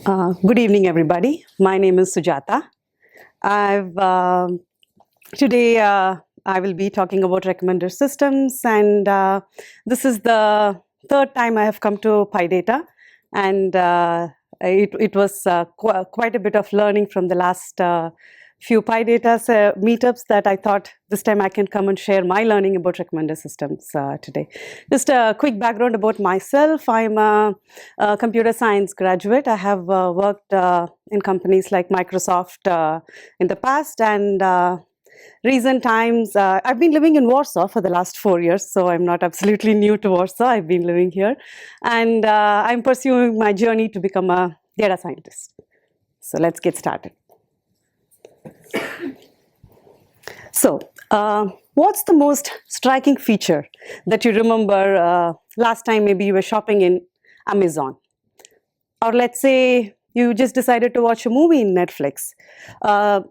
Good evening, everybody. My name is Sujatha. Today I will be talking about recommender systems, and this is the third time I have come to PyData, and it was quite a bit of learning from the last few PyData meetups that I thought this time I can come and share my learning about recommender systems today. Just a quick background about myself. I'm a computer science graduate. I have worked in companies like Microsoft in the past, and recent times I've been living in Warsaw for the last 4 years, so I'm not absolutely new to Warsaw. I've been living here, and I'm pursuing my journey to become a data scientist. So let's get started. So, what's the most striking feature that you remember last time maybe you were shopping in Amazon? Or let's say you just decided to watch a movie in Netflix.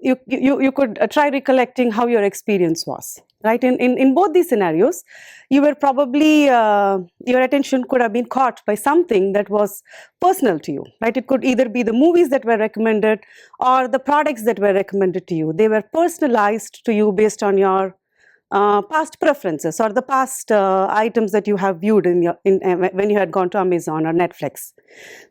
You could try recollecting how your experience was, right? In both these scenarios, you were probably, your attention could have been caught by something that was personal to you, right? It could either be the movies that were recommended or the products that were recommended to you. They were personalized to you based on your past preferences or the past items that you have viewed when you had gone to Amazon or Netflix.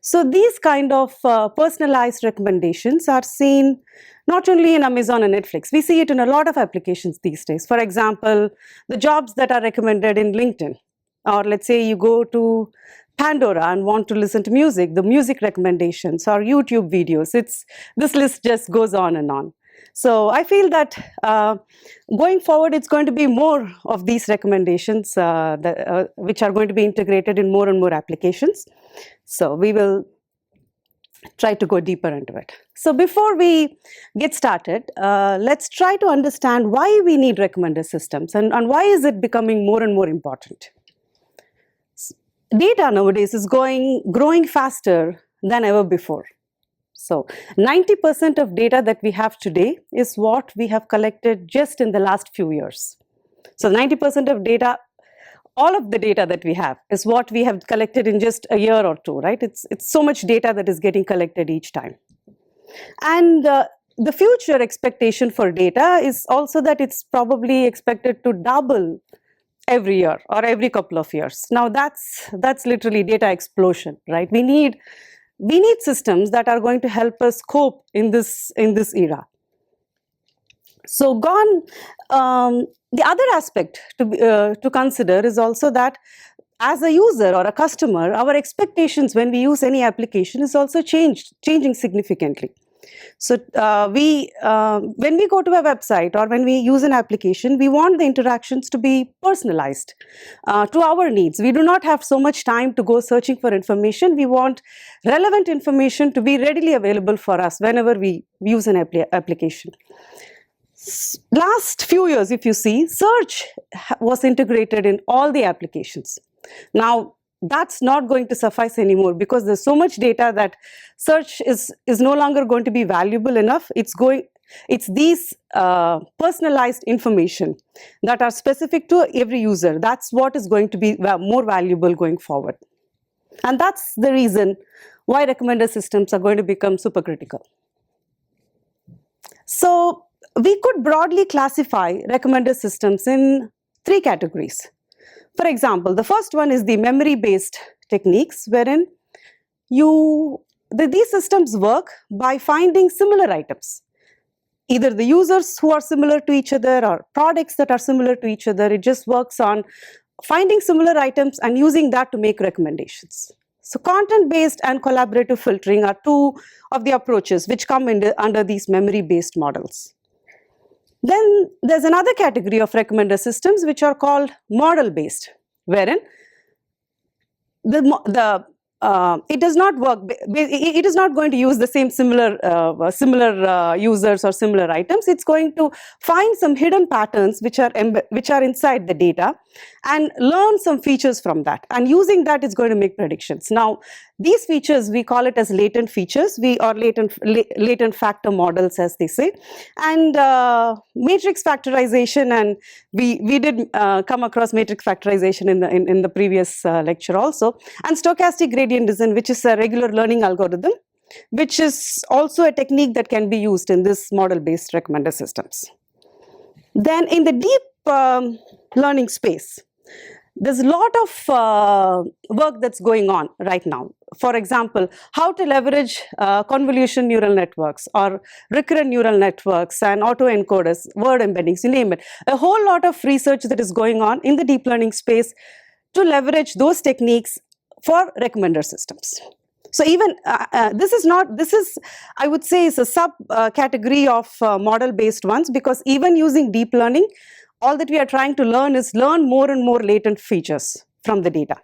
So these kind of personalized recommendations are seen not only in Amazon and Netflix. We see it in a lot of applications these days. For example, the jobs that are recommended in LinkedIn, or let's say you go to Pandora and want to listen to music, the music recommendations or YouTube videos. This list just goes on and on. So I feel that going forward, it's going to be more of these recommendations which are going to be integrated in more and more applications. So we will try to go deeper into it. So before we get started, let's try to understand why we need recommender systems and why is it becoming more and more important. Data nowadays is growing faster than ever before. So 90% of data that we have today is what we have collected just in the last few years. So 90% of data, all of the data that we have is what we have collected in just a year or two, right? It's so much data that is getting collected each time. And the future expectation for data is also that it's probably expected to double every year or every couple of years. Now that's literally data explosion, right? We need systems that are going to help us cope in this era. So the other aspect to consider is also that as a user or a customer, our expectations when we use any application is also changing significantly. So when we go to a website or when we use an application, we want the interactions to be personalized to our needs. We do not have so much time to go searching for information. We want relevant information to be readily available for us whenever we use an application. Last few years, if you see, search was integrated in all the applications. Now, that's not going to suffice anymore because there's so much data that search is no longer going to be valuable enough. It's these personalized information that are specific to every user. That's what is going to be more valuable going forward. And that's the reason why recommender systems are going to become super critical. So we could broadly classify recommender systems in 3 categories. For example, the first one is the memory-based techniques, wherein these systems work by finding similar items, either the users who are similar to each other or products that are similar to each other. It just works on finding similar items and using that to make recommendations. So content-based and collaborative filtering are 2 of the approaches which come under these memory-based models. Then there's another category of recommender systems which are called model-based, wherein it does not work. It is not going to use the same similar users or similar items. It's going to find some hidden patterns which are inside the data and learn some features from that. And using that, it's going to make predictions. Now, these features, we call it as latent features, or latent factor models, as they say. And matrix factorization, and we did come across matrix factorization in the previous lecture also, and stochastic gradient descent, which is a regular learning algorithm, which is also a technique that can be used in this model-based recommender systems. Then in the deep learning space, there's a lot of work that's going on right now. For example, how to leverage convolution neural networks or recurrent neural networks and autoencoders, word embeddings, you name it. A whole lot of research that is going on in the deep learning space to leverage those techniques for recommender systems. So even this is I would say is a sub category of model based ones, because even using deep learning, all that we are trying to learn is learn more and more latent features from the data.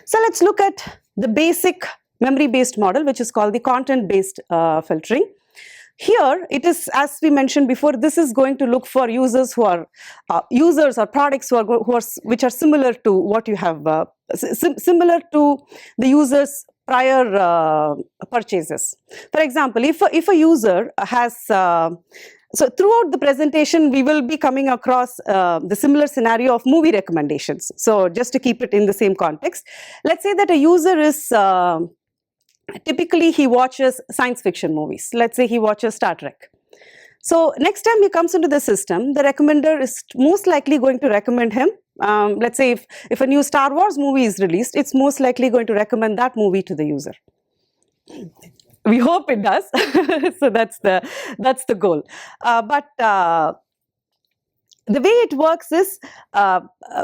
So let's look at the basic memory based model, which is called the content based filtering. Here it is, as we mentioned before, this is going to look for users who are users or products which are similar to what you have, similar to the user's prior purchases. For example, if a user has so throughout the presentation, we will be coming across the similar scenario of movie recommendations. So just to keep it in the same context, let's say that a user is typically he watches science fiction movies. Let's say he watches Star Trek. So next time he comes into the system, the recommender is most likely going to recommend him. Let's say if a new Star Wars movie is released, it's most likely going to recommend that movie to the user. We hope it does. So that's the goal. But the way it works is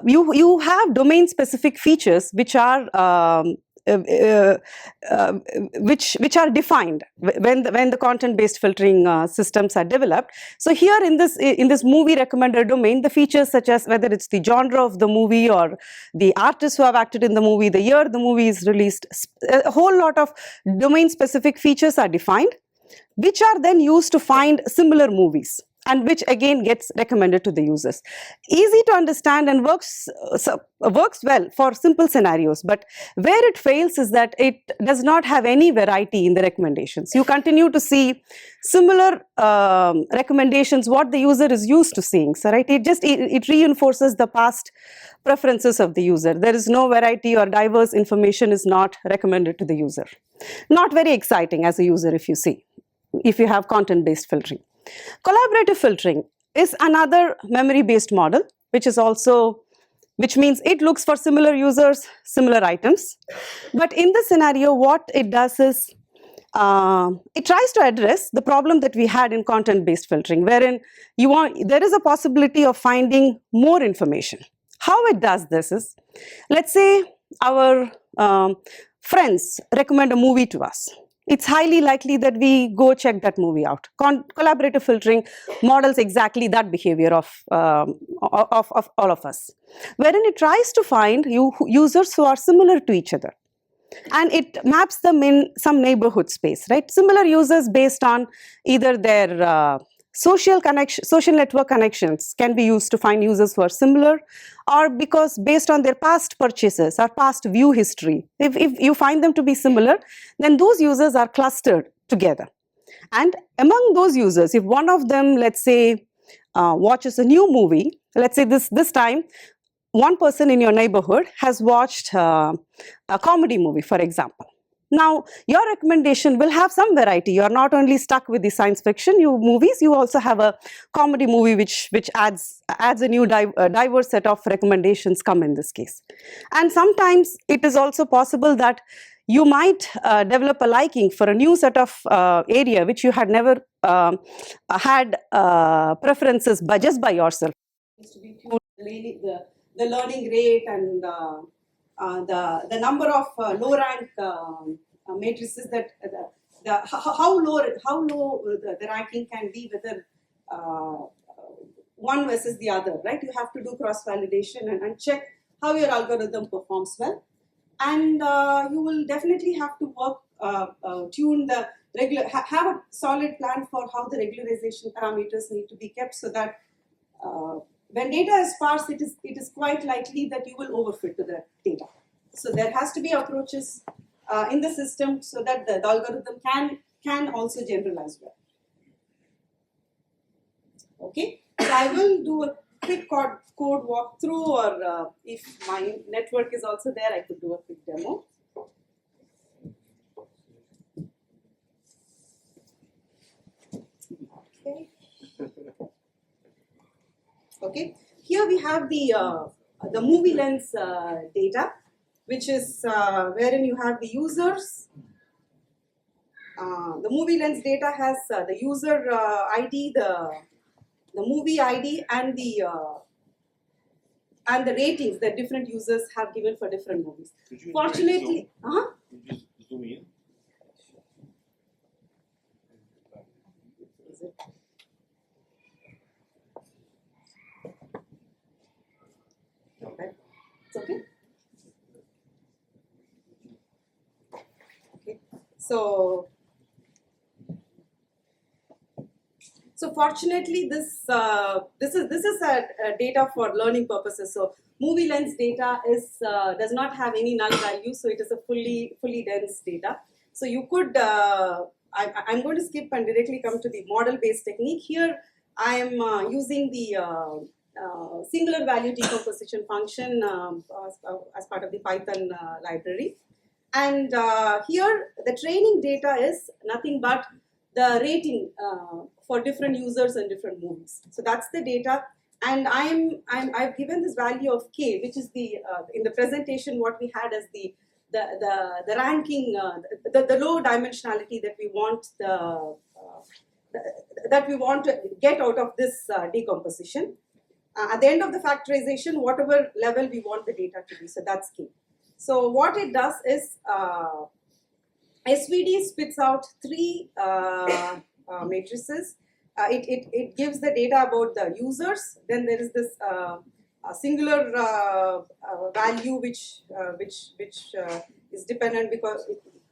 you have domain specific features which are which are defined when the content based filtering systems are developed. So here in this movie recommender domain, the features such as whether it's the genre of the movie or the artists who have acted in the movie, the year the movie is released, a whole lot of domain specific features are defined, which are then used to find similar movies, and which again gets recommended to the users. Easy to understand and works well for simple scenarios, but where it fails is that it does not have any variety in the recommendations. You continue to see similar recommendations what the user is used to seeing. So right, it reinforces the past preferences of the user. There is no variety or diverse information is not recommended to the user. Not very exciting as a user if you have content-based filtering. Collaborative filtering is another memory-based model, which means it looks for similar users, similar items. But in this scenario, what it does is it tries to address the problem that we had in content-based filtering, wherein there is a possibility of finding more information. How it does this is, let's say our friends recommend a movie to us. It's highly likely that we go check that movie out. Collaborative filtering models exactly that behavior of all of us, wherein it tries to find users who are similar to each other, and it maps them in some neighborhood space, right? Similar users based on either their social network connections can be used to find users who are similar, or because based on their past purchases or past view history, if you find them to be similar, then those users are clustered together. And among those users, if one of them, let's say, watches a new movie, let's say this time one person in your neighborhood has watched a comedy movie, for example. Now, your recommendation will have some variety. You are not only stuck with the science fiction movies, you also have a comedy movie which adds a new diverse set of recommendations come in this case. And sometimes it is also possible that you might develop a liking for a new set of area which you had never had preferences just by yourself. The learning rate and the number of low rank matrices that how low the ranking can be, whether one versus the other, right? You have to do cross validation and check how your algorithm performs well, and you will definitely have to work tune the have a solid plan for how the regularization parameters need to be kept, so that when data is sparse, it is quite likely that you will overfit to the data. So there has to be approaches in the system so that the algorithm can also generalize well. Okay, so I will do a quick code walkthrough, or if my network is also there, I could do a quick demo. Okay, here we have the movie lens data, which is wherein you have the users. The movie lens data has the user ID, the movie ID, and the ratings that different users have given for different movies. Fortunately, just zoom in. Is it? Okay. It's okay. Okay. So fortunately, this is a data for learning purposes. So movie lens data does not have any null value, so it is a fully dense data. So you could I'm going to skip and directly come to the model-based technique. Here I am using the singular value decomposition function as part of the Python library. And here the training data is nothing but the rating for different users and different movies. So that's the data, and I've given this value of k, which is the in the presentation what we had as the ranking, the low dimensionality that we want that we want to get out of this decomposition. At the end of the factorization, whatever level we want the data to be, so that's k. So what it does is SVD spits out three matrices. It gives the data about the users. Then there is this singular value which is dependent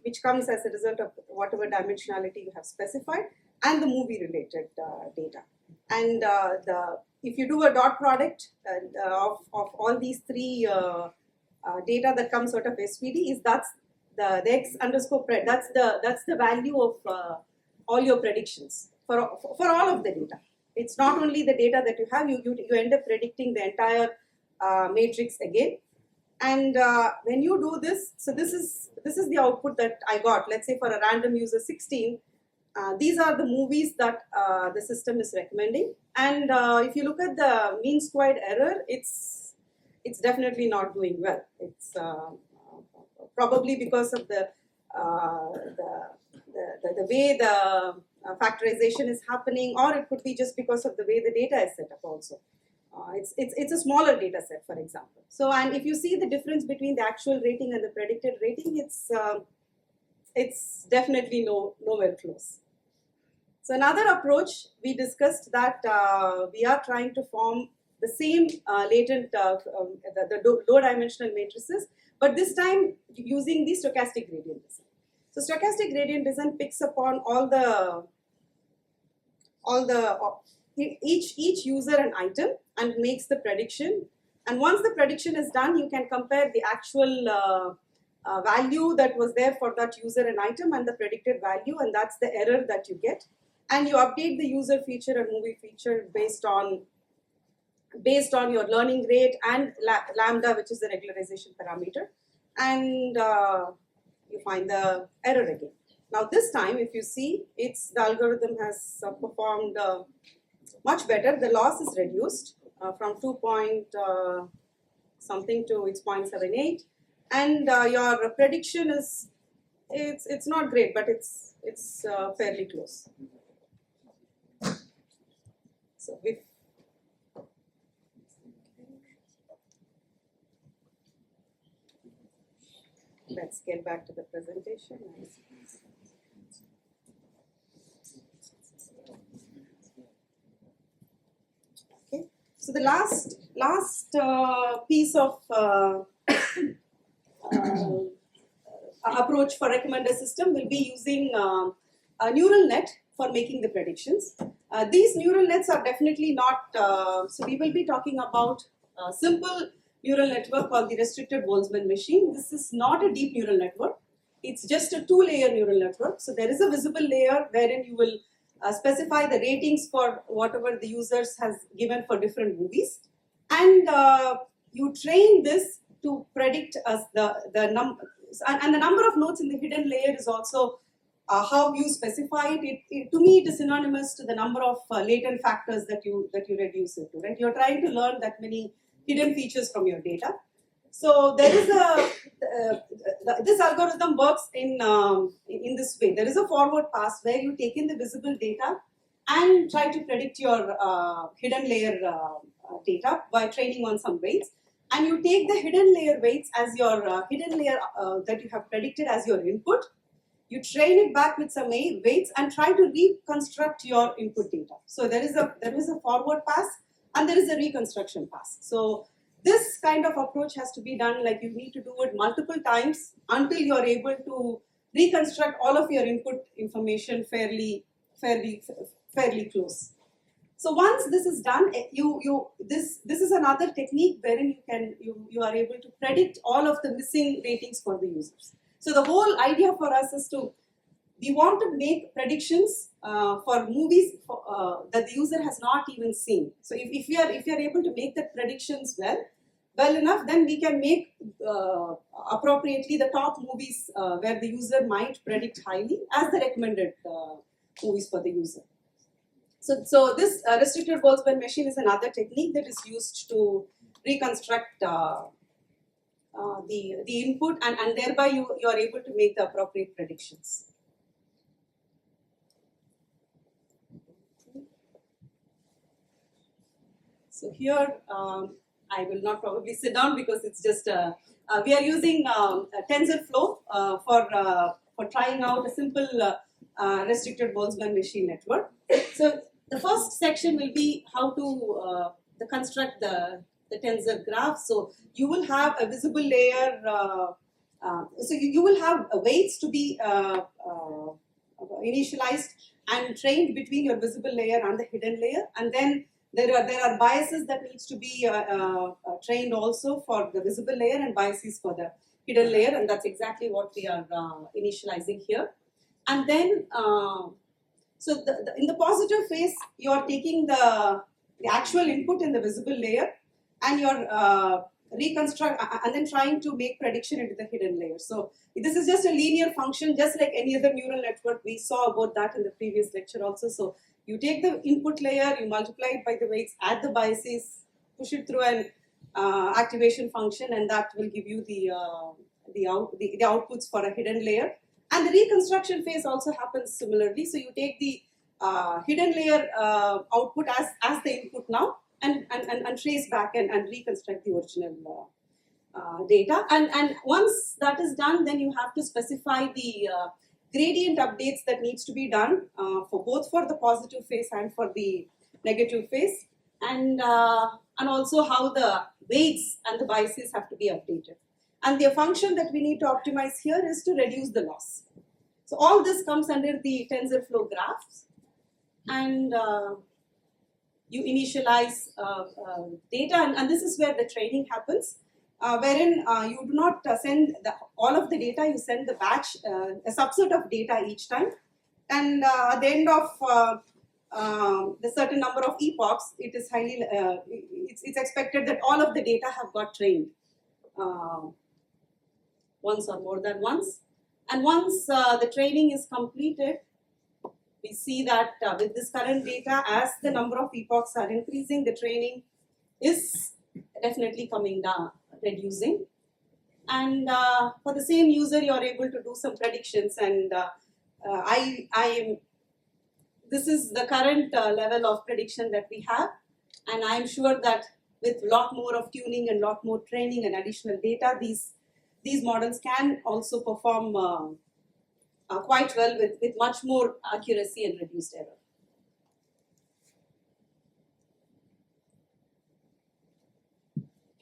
which comes as a result of whatever dimensionality you have specified, and the movie related data. And if you do a dot product of all these three data that comes out of SVD, that's the x underscore pred. That's the value of all your predictions for all of the data. It's not only the data that you have. You end up predicting the entire matrix again. And when you do this, so this is the output that I got. Let's say for a random user 16, these are the movies that the system is recommending. And if you look at the mean squared error, it's definitely not doing well. It's probably because of the way the factorization is happening, or it could be just because of the way the data is set up also. It's a smaller data set, for example. So, and if you see the difference between the actual rating and the predicted rating, it's definitely nowhere close. So another approach, we discussed that we are trying to form the same latent, the low dimensional matrices, but this time using the stochastic gradient descent. So stochastic gradient descent picks upon each user an item and makes the prediction. And once the prediction is done, you can compare the actual value that was there for that user and item and the predicted value, and that's the error that you get. And you update the user feature and movie feature based on your learning rate and lambda, which is the regularization parameter, and you find the error again. Now this time, if you see, the algorithm has performed much better. The loss is reduced from 2 point something to it's 0.78, and your prediction is it's not great, but it's fairly close. So let's get back to the presentation. Okay. So the last piece of approach for recommender system will be using a neural net for making the predictions. These neural nets are definitely not, so we will be talking about a simple neural network called the restricted Boltzmann machine. This is not a deep neural network. It's just a 2-layer neural network. So there is a visible layer wherein you will specify the ratings for whatever the users has given for different movies. And you train this to predict the number, and the number of nodes in the hidden layer is also how you specify it, to me, it is synonymous to the number of latent factors that you reduce it to. Right? You're trying to learn that many hidden features from your data. So there is this algorithm works in this way. There is a forward pass where you take in the visible data and try to predict your hidden layer data by training on some weights. And you take the hidden layer weights as your hidden layer that you have predicted as your input. You train it back with some weights and try to reconstruct your input data. So there is a forward pass and there is a reconstruction pass. So this kind of approach has to be done, like you need to do it multiple times until you are able to reconstruct all of your input information fairly close. So once this is done, this is another technique wherein you are able to predict all of the missing ratings for the users. So the whole idea for us is we want to make predictions for movies that the user has not even seen. So if you are able to make the predictions well enough, then we can make appropriately the top movies where the user might predict highly as the recommended movies for the user. So this restricted Boltzmann machine is another technique that is used to reconstruct the input, and thereby you are able to make the appropriate predictions. So here I will not probably sit down because it's just we are using Tensorflow for trying out a simple restricted Boltzmann machine network. So the first section will be how to construct the tensor graph. So you will have a visible layer. So you will have weights to be initialized and trained between your visible layer and the hidden layer, and then there are biases that needs to be trained also for the visible layer and biases for the hidden layer, and that's exactly what we are initializing here. And then so in the positive phase, you are taking the actual input in the visible layer and you're reconstruct and then trying to make prediction into the hidden layer. So this is just a linear function, just like any other neural network. We saw about that in the previous lecture also. So you take the input layer, you multiply it by the weights, add the biases, push it through an activation function, and that will give you the outputs for a hidden layer. And the reconstruction phase also happens similarly. So you take the hidden layer output as the input now, and trace back and reconstruct the original data. And once that is done, then you have to specify the gradient updates that needs to be done for both for the positive phase and for the negative phase, and also how the weights and the biases have to be updated. And the function that we need to optimize here is to reduce the loss. So all this comes under the TensorFlow graphs, and you initialize data, and this is where the training happens, wherein you do not send all of the data, you send the batch, a subset of data each time, and at the end of the certain number of epochs, it is highly, it's expected that all of the data have got trained once or more than once. And once the training is completed, we see that with this current data, as the number of epochs are increasing, the training is definitely coming down, reducing. And for the same user, you are able to do some predictions. And this is the current level of prediction that we have. And I'm sure that with a lot more of tuning and a lot more training and additional data, these models can also perform quite well with much more accuracy and reduced error.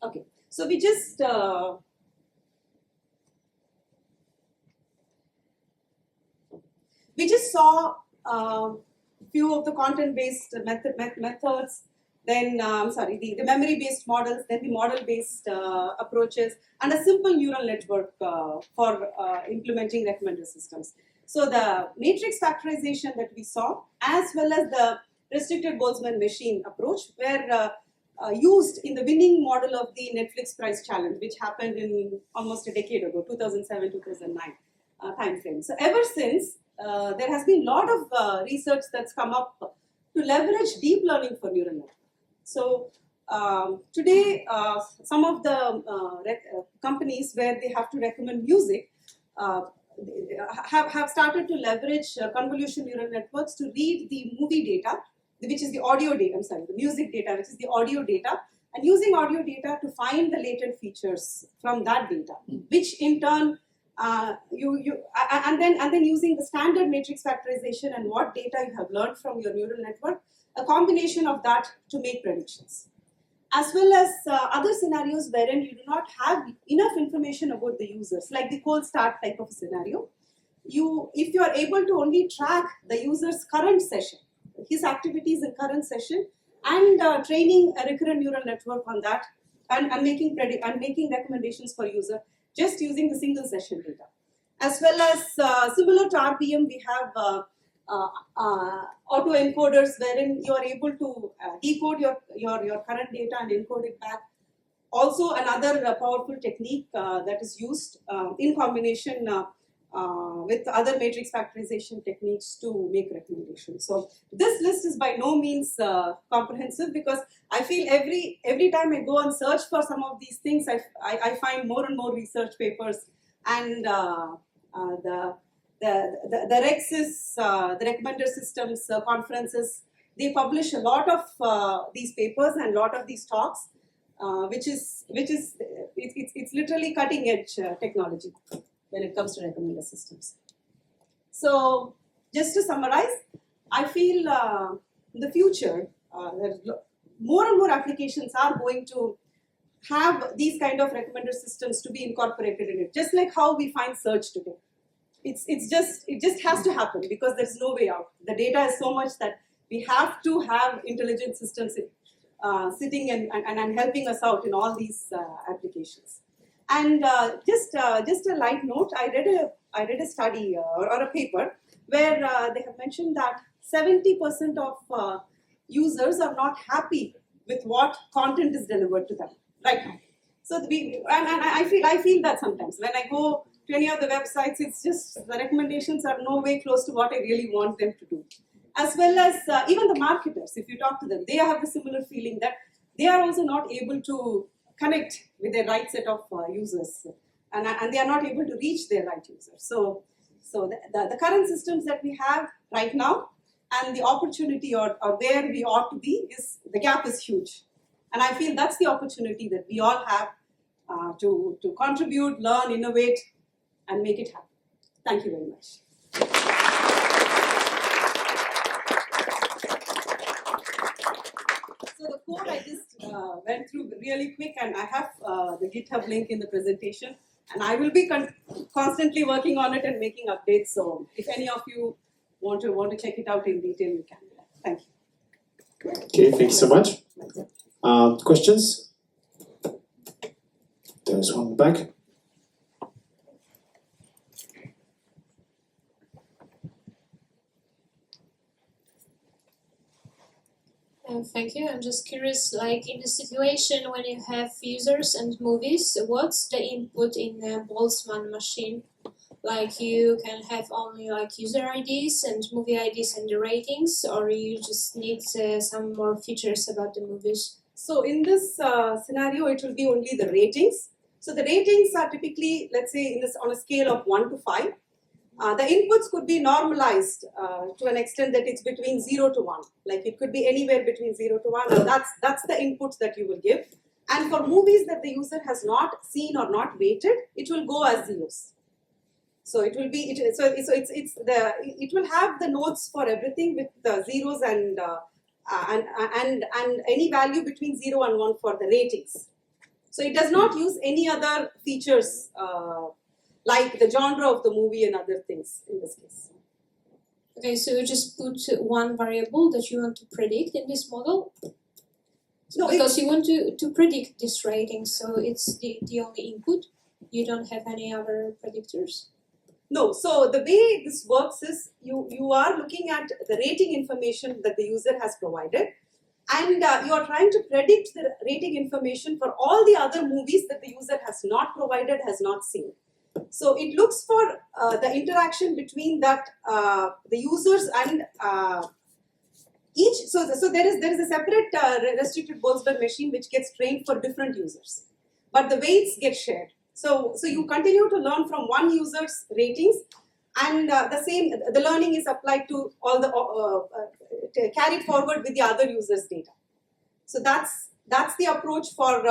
Okay, so we just saw a few of the content-based methods. Then, the memory-based models, then the model-based approaches, and a simple neural network for implementing recommender systems. So the matrix factorization that we saw, as well as the restricted Boltzmann machine approach, were used in the winning model of the Netflix prize challenge, which happened in almost a decade ago, 2007-2009 time frame. So ever since, there has been a lot of research that's come up to leverage deep learning for neural network. So today, some of the companies where they have to recommend music have started to leverage convolution neural networks to read the movie data, which is the audio data, the music data, which is the audio data, and using audio data to find the latent features from that data, which in turn and then using the standard matrix factorization and what data you have learned from your neural network, a combination of that to make predictions. As well as other scenarios wherein you do not have enough information about the users, like the cold start type of scenario. If you are able to only track the user's current session, his activities in current session, and training a recurrent neural network on that, and making recommendations for user just using the single session data. As well as similar to RPM, we have autoencoders wherein you are able to decode your current data and encode it back. Also another powerful technique that is used in combination with other matrix factorization techniques to make recommendations. So this list is by no means comprehensive, because I feel every time I go and search for some of these things, I find more and more research papers, and the REXs, the recommender systems conferences, they publish a lot of these papers and a lot of these talks, which is it's literally cutting edge technology when it comes to recommender systems. So just to summarize, I feel in the future more and more applications are going to have these kind of recommender systems to be incorporated in it, just like how we find search today. It just has to happen, because there's no way out. The data is so much that we have to have intelligent systems sitting and helping us out in all these applications. And just a light note, I read a study or a paper where they have mentioned that 70% of users are not happy with what content is delivered to them right now. So I feel that sometimes when I go to any of the websites, it's just the recommendations are no way close to what I really want them to do. As well as even the marketers, if you talk to them, they have a similar feeling that they are also not able to connect with the right set of users, and they are not able to reach their right users. So the current systems that we have right now and the opportunity or where we ought to be, is the gap is huge. And I feel that's the opportunity that we all have to contribute, learn, innovate, and make it happen. Thank you very much. So the code I just went through really quick, and I have the GitHub link in the presentation, and I will be constantly working on it and making updates. So if any of you want to check it out in detail, you can. Thank you. Okay, thank you so much. Questions? There's one in the back. Thank you. I'm just curious, like in the situation when you have users and movies, what's the input in the Boltzmann machine? Like you can have only like user IDs and movie IDs and the ratings, or you just need some more features about the movies? So in this scenario, it will be only the ratings. So the ratings are typically, let's say, on a scale of 1 to 5. The inputs could be normalized to an extent that it's between 0 to 1. Like it could be anywhere between 0 to 1, and that's the inputs that you will give. And for movies that the user has not seen or not rated, it will go as zeros. So it will be it will have the notes for everything with the zeros and any value between 0 and 1 for the ratings. So it does not use any other features like the genre of the movie and other things in this case. Okay, so you just put one variable that you want to predict in this model? No, because you want to predict this rating, so it's the only input? You don't have any other predictors? No, so the way this works is you are looking at the rating information that the user has provided, and you are trying to predict the rating information for all the other movies that the user has not provided, has not seen. So it looks for the interaction between that the users and each. So there is a separate restricted Boltzmann machine which gets trained for different users, but the weights get shared. So you continue to learn from one user's ratings, and the learning is applied to all the carried forward with the other users' data. So that's the approach for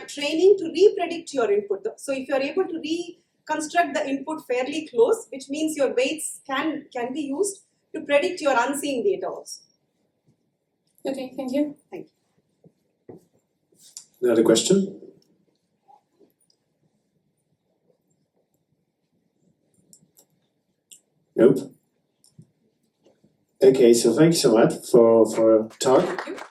training to repredict your input. So if you are able to reconstruct the input fairly close, which means your weights can be used to predict your unseen data also. Okay, thank you. Thank you. Another question? Nope. Okay, so thank you so much for talk. Thank you.